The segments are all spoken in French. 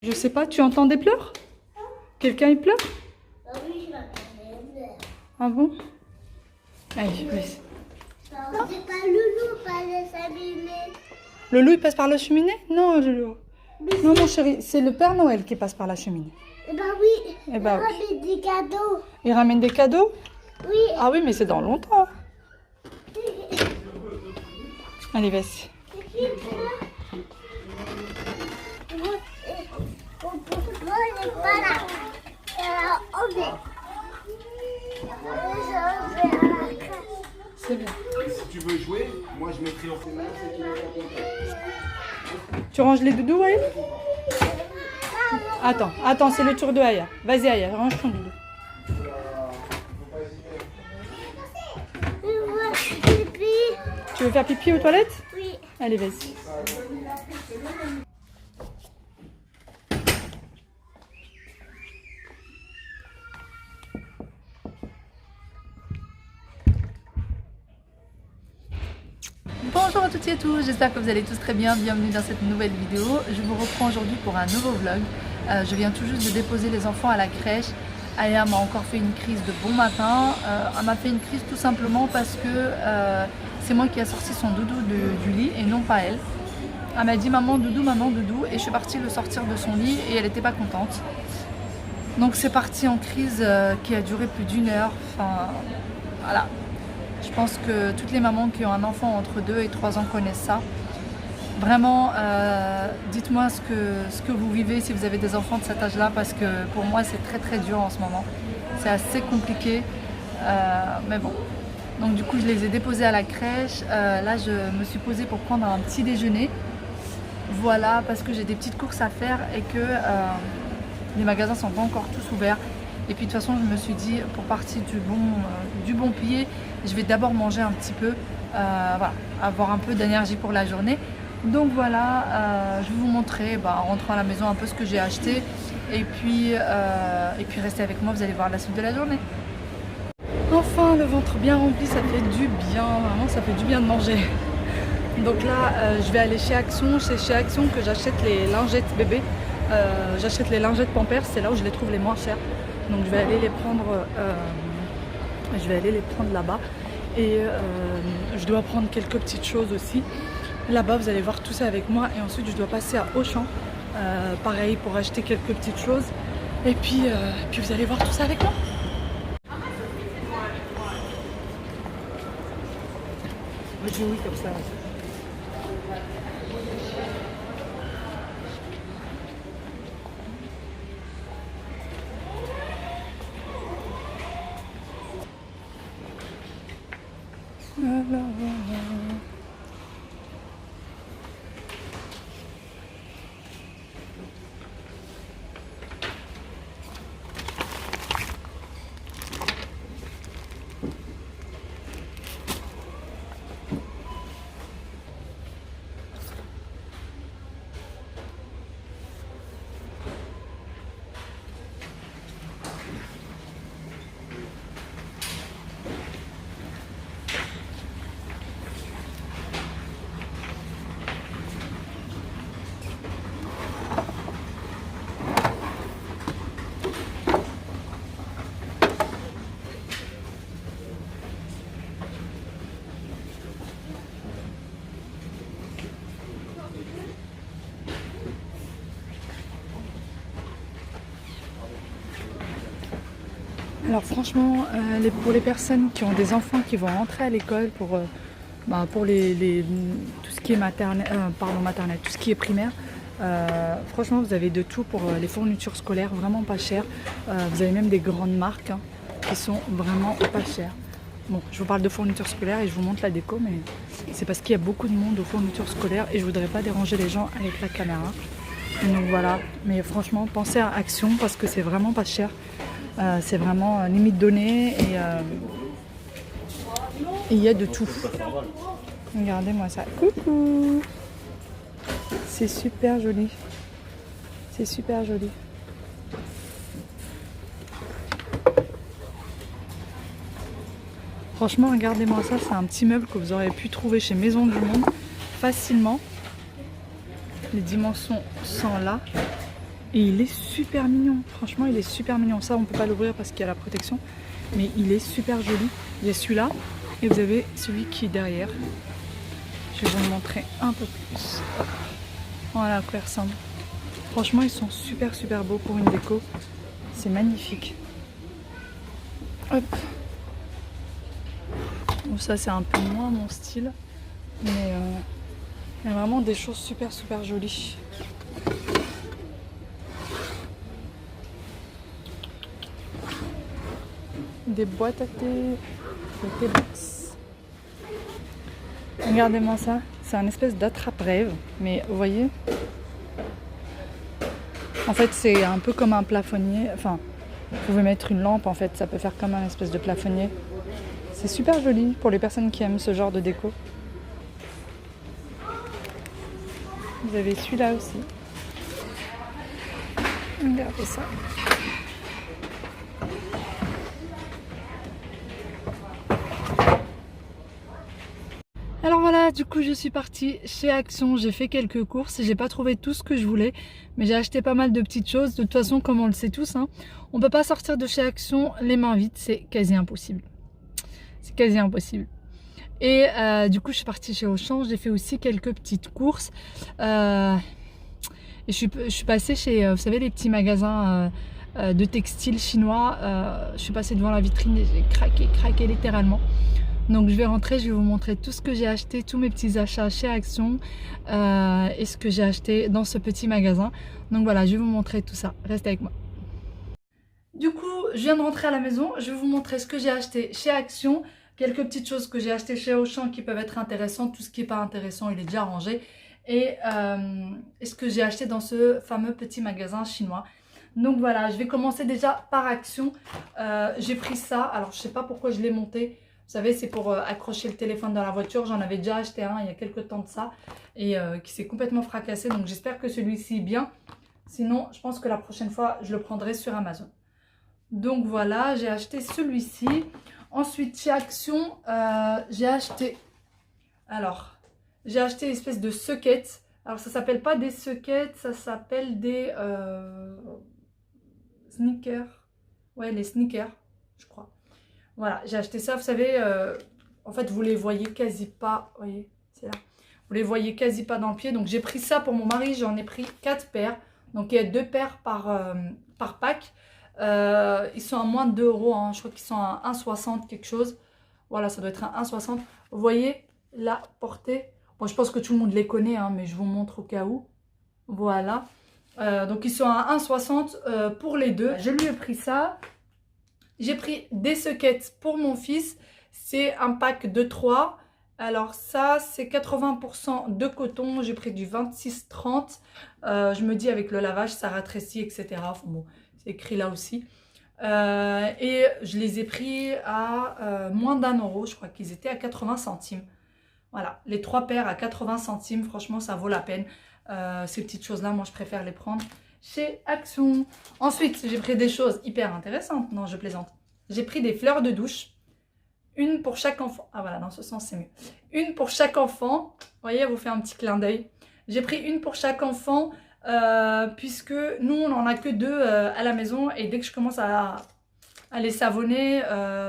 Je sais pas, tu entends des pleurs? Quelqu'un il pleure? Oui, je m'appelle. Ah bon? Allez, vas-y. C'est pas Loulou, pas les abîmés. Le loup il passe par la cheminée? Non, Loulou. Non mon chéri, c'est le Père Noël qui passe par la cheminée. Eh ben oui, Eh ben oui. ramène des cadeaux. Il ramène des cadeaux? Oui. Ah oui, mais c'est dans longtemps. Allez, vas-y. Pourquoi il n'est pas là? Alors, on va. Je vais à la crèche. C'est bien. Si tu veux jouer, moi je mettrai en main si tu veux faire ton temps. Tu ranges les doudous, Aya? Attends, c'est le tour de Aya. Vas-y, Aya, range ton doudou. Pipi. Tu veux faire pipi aux toilettes? Oui. Allez, vas-y. Bonjour à toutes et à tous, j'espère que vous allez tous très bien, bienvenue dans cette nouvelle vidéo. Je vous reprends aujourd'hui pour un nouveau vlog. Je viens tout juste de déposer les enfants à la crèche. Aya m'a encore fait une crise de bon matin. Elle m'a fait une crise tout simplement parce que c'est moi qui ai sorti son doudou du lit et non pas elle. Elle m'a dit maman doudou et je suis partie le sortir de son lit et elle n'était pas contente. Donc c'est parti en crise qui a duré plus d'1 heure. Enfin voilà. Je pense que toutes les mamans qui ont un enfant entre 2 et 3 ans connaissent ça. Vraiment, dites-moi ce que vous vivez si vous avez des enfants de cet âge-là, parce que pour moi c'est très très dur en ce moment. C'est assez compliqué, mais bon. Donc du coup je les ai déposés à la crèche. Là je me suis posée pour prendre un petit déjeuner. Voilà, parce que j'ai des petites courses à faire et que les magasins sont pas encore tous ouverts. Et puis de toute façon je me suis dit, pour partir du bon pied, je vais d'abord manger un petit peu, voilà, avoir un peu d'énergie pour la journée. Donc voilà, je vais vous montrer en rentrant à la maison un peu ce que j'ai acheté. Et puis restez avec moi, vous allez voir la suite de la journée. Enfin, le ventre bien rempli, ça fait du bien, vraiment ça fait du bien de manger. Donc là, je vais aller chez Action, c'est chez Action que j'achète les lingettes bébés. J'achète les lingettes Pampers, c'est là où je les trouve les moins chères. Donc je vais aller les prendre, là-bas. Et je dois prendre quelques petites choses aussi. Là-bas, vous allez voir tout ça avec moi. Et ensuite, je dois passer à Auchan. Pareil, pour acheter quelques petites choses. Et puis vous allez voir tout ça avec moi. Je dis oui comme ça. Alors franchement, pour les personnes qui ont des enfants qui vont rentrer à l'école pour tout ce qui est maternelle, tout ce qui est primaire, franchement vous avez de tout pour les fournitures scolaires, vraiment pas chères. Vous avez même des grandes marques qui sont vraiment pas chères. Bon, je vous parle de fournitures scolaires et je vous montre la déco, mais c'est parce qu'il y a beaucoup de monde aux fournitures scolaires et je voudrais pas déranger les gens avec la caméra. Donc voilà, mais franchement pensez à Action parce que c'est vraiment pas cher. C'est vraiment limite donné et il y a de tout. Regardez-moi ça. Coucou. C'est super joli. C'est super joli. Franchement, regardez-moi ça. C'est un petit meuble que vous aurez pu trouver chez Maison du Monde facilement. Les dimensions sont là. Et il est super mignon, franchement il est super mignon. Ça on peut pas l'ouvrir parce qu'il y a la protection, mais il est super joli. Il y a celui-là et vous avez celui qui est derrière. Je vais vous le montrer un peu plus. Hop. Voilà à quoi il ressemble. Franchement ils sont super super beaux pour une déco. C'est magnifique. Hop. Bon, ça c'est un peu moins mon style, mais il y a vraiment des choses super super jolies. Des boîtes à thé, des thé box. Regardez-moi ça, c'est un espèce d'attrape-rêve, mais vous voyez, en fait c'est un peu comme un plafonnier, enfin vous pouvez mettre une lampe en fait, ça peut faire comme un espèce de plafonnier. C'est super joli pour les personnes qui aiment ce genre de déco. Vous avez celui-là aussi. Regardez ça. Alors voilà, du coup je suis partie chez Action, j'ai fait quelques courses, j'ai pas trouvé tout ce que je voulais, mais j'ai acheté pas mal de petites choses. De toute façon, comme on le sait tous, hein, on peut pas sortir de chez Action les mains vides, c'est quasi impossible. C'est quasi impossible. Et du coup je suis partie chez Auchan, j'ai fait aussi quelques petites courses. Et je suis passée chez, vous savez, les petits magasins de textiles chinois. Je suis passée devant la vitrine et j'ai craqué littéralement. Donc je vais rentrer, je vais vous montrer tout ce que j'ai acheté, tous mes petits achats chez Action et ce que j'ai acheté dans ce petit magasin. Donc voilà, je vais vous montrer tout ça. Restez avec moi. Du coup, je viens de rentrer à la maison. Je vais vous montrer ce que j'ai acheté chez Action. Quelques petites choses que j'ai achetées chez Auchan qui peuvent être intéressantes. Tout ce qui n'est pas intéressant, il est déjà rangé. Et ce que j'ai acheté dans ce fameux petit magasin chinois. Donc voilà, je vais commencer déjà par Action. J'ai pris ça. Alors, je ne sais pas pourquoi je l'ai monté. Vous savez, c'est pour accrocher le téléphone dans la voiture. J'en avais déjà acheté un il y a quelques temps de ça. Et qui s'est complètement fracassé. Donc j'espère que celui-ci est bien. Sinon, je pense que la prochaine fois, je le prendrai sur Amazon. Donc voilà, j'ai acheté celui-ci. Ensuite, chez Action, j'ai acheté... Alors, j'ai acheté une espèce de socket. Alors, ça s'appelle pas des sockets, ça s'appelle des sneakers. Ouais, les sneakers, je crois. Voilà, j'ai acheté ça, vous savez, en fait, vous les voyez quasi pas, vous voyez, c'est là. Vous les voyez quasi pas dans le pied. Donc, j'ai pris ça pour mon mari, j'en ai pris 4 paires. Donc, il y a 2 paires par pack. Ils sont à moins de 2 €, hein. Je crois qu'ils sont à 1,60 quelque chose. Voilà, ça doit être un 1,60. Vous voyez la portée. Bon, je pense que tout le monde les connaît, hein, mais je vous montre au cas où. Voilà. Donc, ils sont à 1,60 pour les deux. Je lui ai pris ça. J'ai pris des sockets pour mon fils. C'est un pack de 3. Alors ça, c'est 80% de coton. J'ai pris du 26-30. Je me dis avec le lavage, ça rétrécit, etc. Enfin, bon, c'est écrit là aussi. Et je les ai pris à moins d'1 €. Je crois qu'ils étaient à 80 centimes. Voilà, les 3 paires à 80 centimes. Franchement, ça vaut la peine. Ces petites choses-là, moi, je préfère les prendre chez Action. Ensuite, j'ai pris des choses hyper intéressantes. Non, je plaisante. J'ai pris des fleurs de douche. Une pour chaque enfant. Ah voilà, dans ce sens, c'est mieux. Une pour chaque enfant. Vous voyez, elle vous fait un petit clin d'œil. J'ai pris une pour chaque enfant puisque nous, on n'en a que 2 à la maison. Et dès que je commence à les savonner,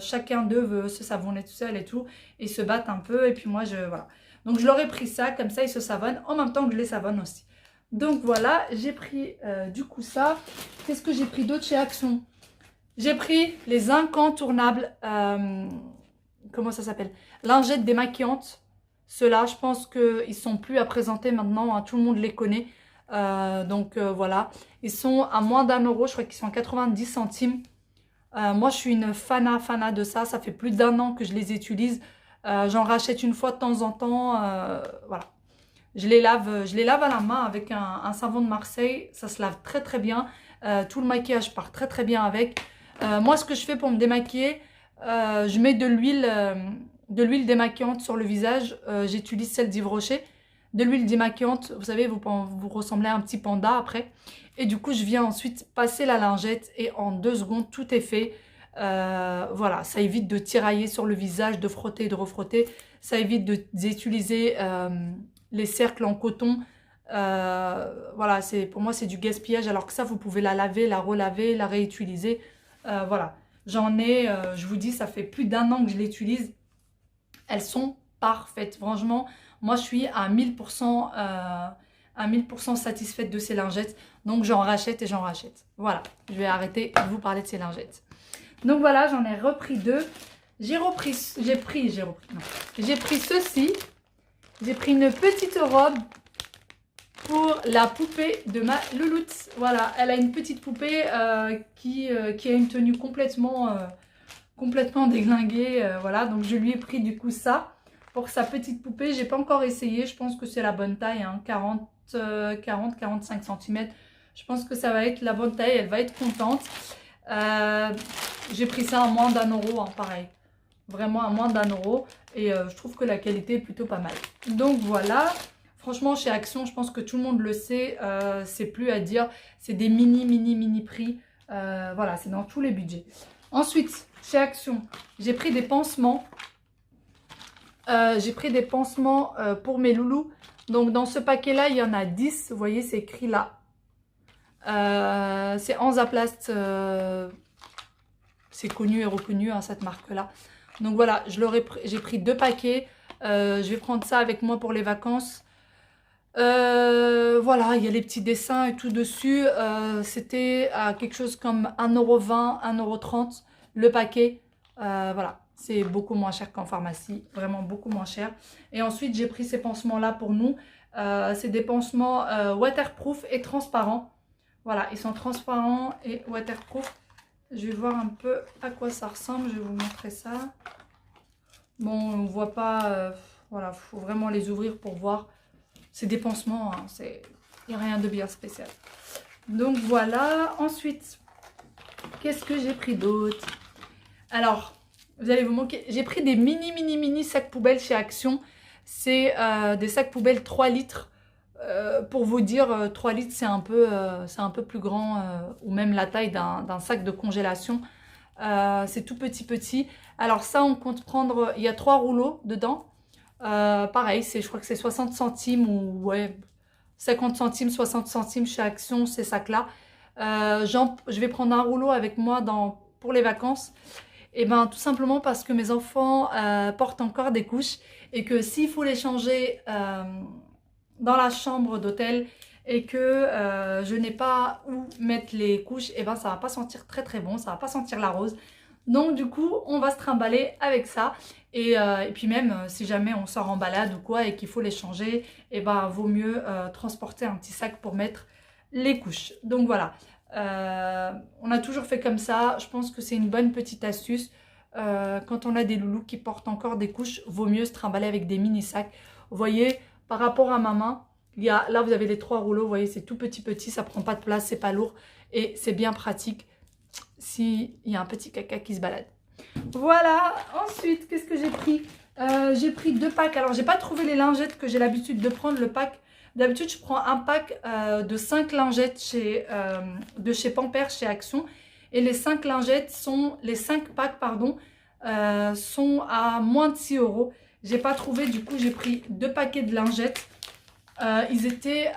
chacun d'eux veut se savonner tout seul et tout. Et ils se battent un peu. Et puis moi, voilà. Donc, je leur ai pris ça. Comme ça, ils se savonnent en même temps que je les savonne aussi. Donc, voilà. J'ai pris du coup ça. Qu'est-ce que j'ai pris d'autre chez Action? J'ai pris les incontournables, comment ça s'appelle? Lingettes démaquillantes. Ceux-là, je pense qu'ils ne sont plus à présenter maintenant, hein, tout le monde les connaît. Voilà, ils sont à moins d'1 €, je crois qu'ils sont à 90 centimes. Moi, je suis une fana de ça, ça fait plus d'1 an que je les utilise. J'en rachète une fois de temps en temps, voilà. Je les lave à la main avec un savon de Marseille, ça se lave très très bien. Tout le maquillage part très très bien avec. Moi, ce que je fais pour me démaquiller, je mets de l'huile démaquillante sur le visage. J'utilise celle d'Yves Rocher. De l'huile démaquillante, vous savez, vous ressemblez à un petit panda après. Et du coup, je viens ensuite passer la lingette et en 2 secondes, tout est fait. Voilà, ça évite de tirailler sur le visage, de frotter, de refrotter. Ça évite d'utiliser les cercles en coton. Voilà, pour moi c'est du gaspillage, alors que ça vous pouvez la laver, la relaver, la réutiliser. Voilà, j'en ai, je vous dis, ça fait plus d'1 an que je l'utilise. Elles sont parfaites, franchement. Moi je suis à 1000%, à 1000% satisfaite de ces lingettes. Donc j'en rachète et j'en rachète. Voilà, je vais arrêter de vous parler de ces lingettes. Donc voilà, j'en ai repris 2. J'ai pris ceci. J'ai pris une petite robe pour la poupée de ma louloute. Voilà, elle a une petite poupée qui a une tenue complètement déglinguée. Voilà, donc je lui ai pris du coup ça pour sa petite poupée. J'ai pas encore essayé, je pense que c'est la bonne taille, hein, 40-45 cm. Je pense que ça va être la bonne taille, elle va être contente. J'ai pris ça à moins d'1 €, hein, pareil. Vraiment à moins d'1 € et je trouve que la qualité est plutôt pas mal. Donc voilà, franchement chez Action, je pense que tout le monde le sait, c'est plus à dire, c'est des mini prix, voilà, c'est dans tous les budgets. Ensuite, chez Action, j'ai pris des pansements. Pour mes loulous. Donc dans ce paquet là, il y en a 10, vous voyez, c'est écrit là. C'est Hansaplast, c'est connu et reconnu, hein, cette marque là. Donc voilà, j'ai pris 2 paquets. Je vais prendre ça avec moi pour les vacances. Voilà, il y a les petits dessins et tout dessus. C'était à quelque chose comme 1,20 €, 1,30 € le paquet. Voilà, c'est beaucoup moins cher qu'en pharmacie, vraiment beaucoup moins cher. Et ensuite, j'ai pris ces pansements là pour nous. C'est des pansements waterproof et transparents. Voilà, ils sont transparents et waterproof. Je vais voir un peu à quoi ça ressemble, je vais vous montrer ça. Bon, on ne voit pas, voilà, il faut vraiment les ouvrir pour voir. C'est des pansements, hein, il n'y a rien de bien spécial. Donc voilà, ensuite, qu'est-ce que j'ai pris d'autre? Alors, vous allez vous moquer, j'ai pris des mini sacs poubelles chez Action. C'est des sacs poubelles 3 litres. Pour vous dire, 3 litres c'est un peu plus grand, ou même la taille d'un sac de congélation. C'est tout petit. Alors ça, on compte prendre, il y a 3 rouleaux dedans. Pareil, je crois que c'est 60 centimes ou ouais, 50 centimes, 60 centimes chez Action, ces sacs-là. Je vais prendre un rouleau avec moi pour les vacances. Et ben tout simplement parce que mes enfants portent encore des couches et que s'il faut les changer dans la chambre d'hôtel et que je n'ai pas où mettre les couches, et ben ça va pas sentir très bon, ça va pas sentir la rose. Donc du coup on va se trimballer avec ça et puis même si jamais on sort en balade ou quoi et qu'il faut les changer, et ben vaut mieux transporter un petit sac pour mettre les couches. Donc voilà, on a toujours fait comme ça. Je pense que c'est une bonne petite astuce. Quand on a des loulous qui portent encore des couches, vaut mieux se trimballer avec des mini sacs. Vous voyez, par rapport à ma main, là vous avez les 3 rouleaux, vous voyez, c'est tout petit, ça prend pas de place, c'est pas lourd et c'est bien pratique s'il y a un petit caca qui se balade. Voilà, ensuite, qu'est-ce que j'ai pris? J'ai pris 2 packs. Alors, j'ai pas trouvé les lingettes que j'ai l'habitude de prendre, le pack. D'habitude, je prends un pack de 5 lingettes de chez Pampers, chez Action. Et les 5 packs, pardon, sont à moins de 6 €. J'ai pas trouvé, du coup, j'ai pris 2 paquets de lingettes. Ils étaient,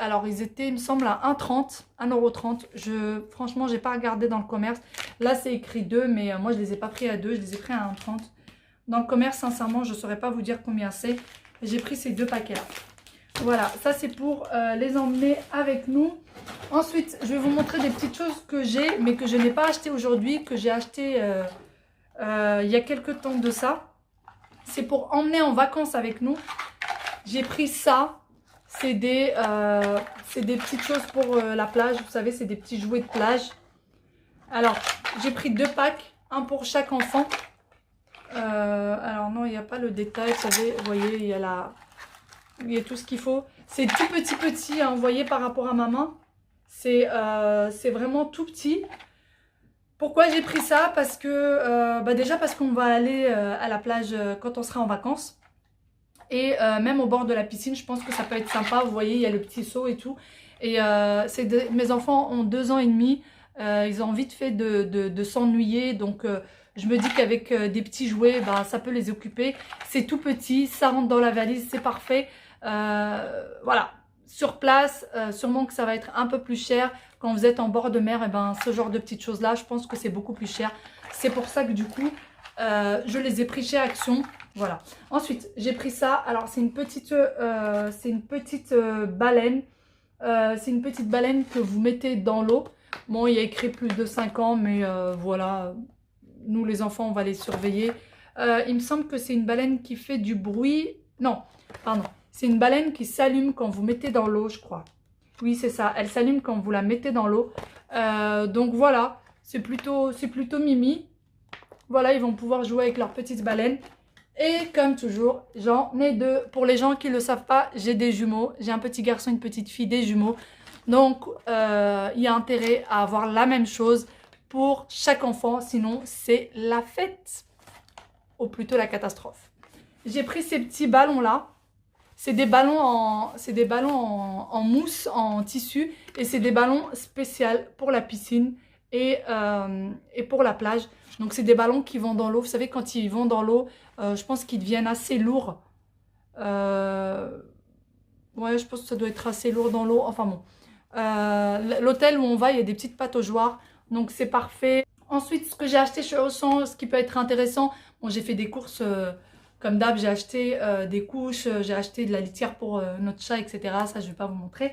il me semble, à 1,30 €. Franchement, j'ai pas regardé dans le commerce. Là, c'est écrit 2, mais moi, je les ai pas pris à 2, je les ai pris à 1,30 €. Dans le commerce, sincèrement, je saurais pas vous dire combien c'est. J'ai pris ces 2 paquets-là. Voilà, ça c'est pour les emmener avec nous. Ensuite, je vais vous montrer des petites choses que j'ai, mais que je n'ai pas acheté aujourd'hui, que j'ai acheté il y a quelques temps de ça. C'est pour emmener en vacances avec nous. J'ai pris ça. C'est des petites choses pour la plage. Vous savez, c'est des petits jouets de plage. Alors, j'ai pris 2 packs, un pour chaque enfant. Alors non, il n'y a pas le détail. Vous savez, vous voyez, il y a tout ce qu'il faut. C'est tout petit, hein, vous voyez, par rapport à ma main. C'est vraiment tout petit. Pourquoi j'ai pris ça? Parce que, déjà parce qu'on va aller à la plage quand on sera en vacances. Et même au bord de la piscine, je pense que ça peut être sympa. Vous voyez, il y a le petit seau et tout. Et mes enfants ont 2 ans et demi. Ils ont vite fait de s'ennuyer. Donc, je me dis qu'avec des petits jouets, ça peut les occuper. C'est tout petit, ça rentre dans la valise, c'est parfait. Voilà, sur place, sûrement que ça va être un peu plus cher. Quand vous êtes en bord de mer, et ben, ce genre de petites choses-là, je pense que c'est beaucoup plus cher. C'est pour ça que du coup, je les ai pris chez Action. Voilà. Ensuite, j'ai pris ça. Alors, c'est une petite baleine. C'est une petite baleine que vous mettez dans l'eau. Bon, il y a écrit plus de 5 ans, mais voilà. Nous, les enfants, on va les surveiller. Il me semble que c'est une baleine qui fait du bruit. Non, pardon. C'est une baleine qui s'allume quand vous mettez dans l'eau, je crois. Oui, c'est ça. Elle s'allume quand vous la mettez dans l'eau. Donc voilà, c'est plutôt mimi. Voilà, ils vont pouvoir jouer avec leur petite baleine. Et comme toujours, j'en ai deux. Pour les gens qui ne le savent pas, j'ai des jumeaux. J'ai un petit garçon, une petite fille, des jumeaux. Donc, il y a intérêt à avoir la même chose pour chaque enfant. Sinon, c'est la fête. Ou plutôt la catastrophe. J'ai pris ces petits ballons-là. C'est des ballons en mousse, en tissu. Et c'est des ballons spéciaux pour la piscine et pour la plage. Donc, c'est des ballons qui vont dans l'eau. Vous savez, quand ils vont dans l'eau, je pense qu'ils deviennent assez lourds. Ouais, je pense que ça doit être assez lourd dans l'eau. Enfin bon. L'hôtel où on va, il y a des petites pataugeoires. Donc, c'est parfait. Ensuite, ce que j'ai acheté chez Auchan, ce qui peut être intéressant. Bon, j'ai fait des courses... comme d'hab, j'ai acheté des couches, j'ai acheté de la litière pour notre chat, etc. Ça, je ne vais pas vous montrer.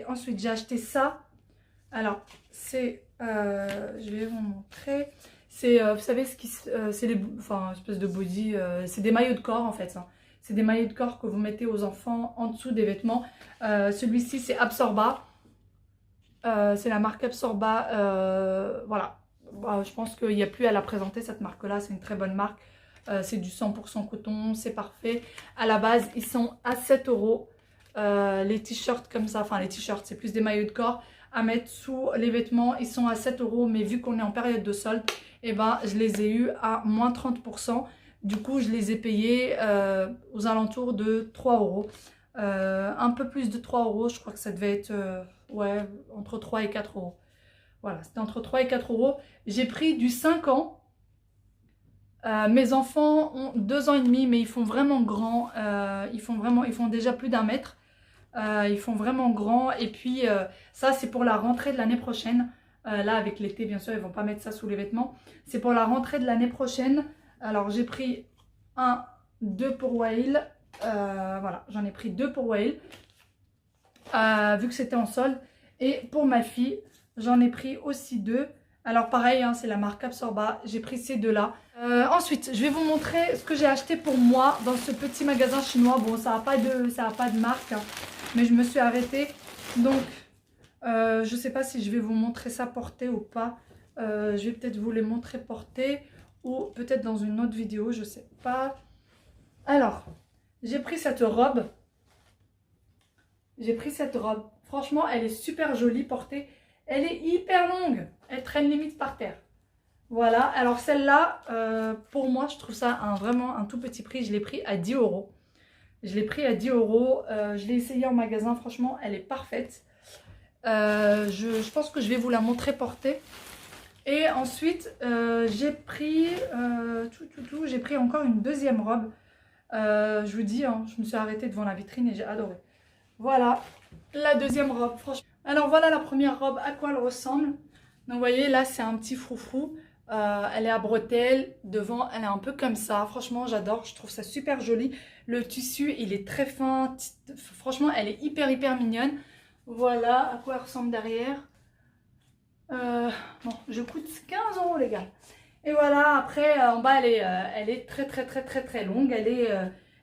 Ensuite, j'ai acheté ça. Alors, c'est... je vais vous montrer. C'est, vous savez, c'est les... Enfin, une espèce de body. C'est des maillots de corps, en fait. Hein. C'est des maillots de corps que vous mettez aux enfants en dessous des vêtements. Celui-ci, c'est Absorba. C'est la marque Absorba. Voilà. Je pense qu'il n'y a plus à la présenter, cette marque-là. C'est une très bonne marque. C'est du 100% coton, c'est parfait. À la base, ils sont à 7 €. Les t-shirts comme ça, enfin les t-shirts, c'est plus des maillots de corps à mettre sous les vêtements. Ils sont à 7 €, mais vu qu'on est en période de solde, eh ben, je les ai eus à moins 30%. Du coup, je les ai payés aux alentours de 3 €. Un peu plus de 3 €, je crois que ça devait être ouais, entre 3 et 4 €. Voilà, c'était entre 3 et 4 €. J'ai pris du 5 ans. Mes enfants ont 2 ans et demi, mais ils font vraiment grand. Ils font déjà plus d'1 mètre. Ils font vraiment grand. Et puis, ça, c'est pour la rentrée de l'année prochaine. Là, avec l'été, bien sûr, ils ne vont pas mettre ça sous les vêtements. C'est pour la rentrée de l'année prochaine. Alors, j'ai pris 2 pour Wael. Voilà, j'en ai pris 2 pour Wael. Vu que c'était en solde. Et pour ma fille, j'en ai pris aussi 2. Alors pareil, hein, c'est la marque Absorba, j'ai pris ces deux-là. Ensuite, je vais vous montrer ce que j'ai acheté pour moi dans ce petit magasin chinois. Bon, ça n'a pas de marque, hein, mais je me suis arrêtée. Donc, je ne sais pas si je vais vous montrer ça porté ou pas. Je vais peut-être vous les montrer portés ou peut-être dans une autre vidéo, je ne sais pas. Alors, j'ai pris cette robe. Franchement, elle est super jolie portée. Elle est hyper longue. Elle traîne limite par terre. Voilà. Alors celle-là, pour moi, je trouve ça vraiment un tout petit prix. Je l'ai pris à 10 €. Je l'ai pris à 10 €. Je l'ai essayé en magasin. Franchement, elle est parfaite. Je pense que je vais vous la montrer portée. Et ensuite, j'ai pris j'ai pris encore une deuxième robe. Je vous dis, hein, je me suis arrêtée devant la vitrine et j'ai adoré. Voilà la deuxième robe. Franchement. Alors voilà la première robe, à quoi elle ressemble. Donc vous voyez, là c'est un petit froufrou. Elle est à bretelles. Devant, elle est un peu comme ça. Franchement, j'adore. Je trouve ça super joli. Le tissu, il est très fin. Franchement, elle est hyper mignonne. Voilà à quoi elle ressemble derrière. Bon, je coûte 15 € les gars. Et voilà, après en bas, elle est très longue.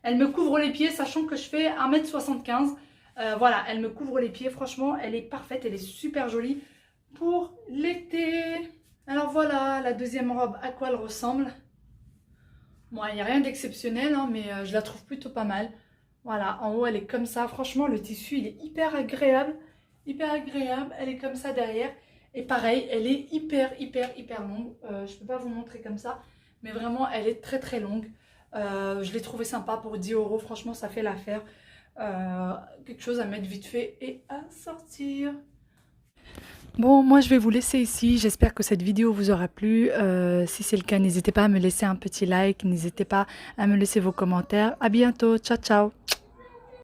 Elle me couvre les pieds, sachant que je fais 1,75 m. Voilà, elle me couvre les pieds. Franchement, elle est parfaite. Elle est super jolie pour l'été. Alors voilà, la deuxième robe, à quoi elle ressemble. Bon, il n'y a rien d'exceptionnel, hein, mais je la trouve plutôt pas mal. Voilà, en haut, elle est comme ça. Franchement, le tissu, il est hyper agréable. Hyper agréable. Elle est comme ça derrière. Et pareil, elle est hyper longue. Je ne peux pas vous montrer comme ça. Mais vraiment, elle est très longue. Je l'ai trouvé sympa pour 10 €. Franchement, ça fait l'affaire. Quelque chose à mettre vite fait et à sortir. Bon, moi je vais vous laisser ici. J'espère que cette vidéo vous aura plu. Si c'est le cas, n'hésitez pas à me laisser un petit like. N'hésitez pas à me laisser vos commentaires. À bientôt. Ciao, ciao.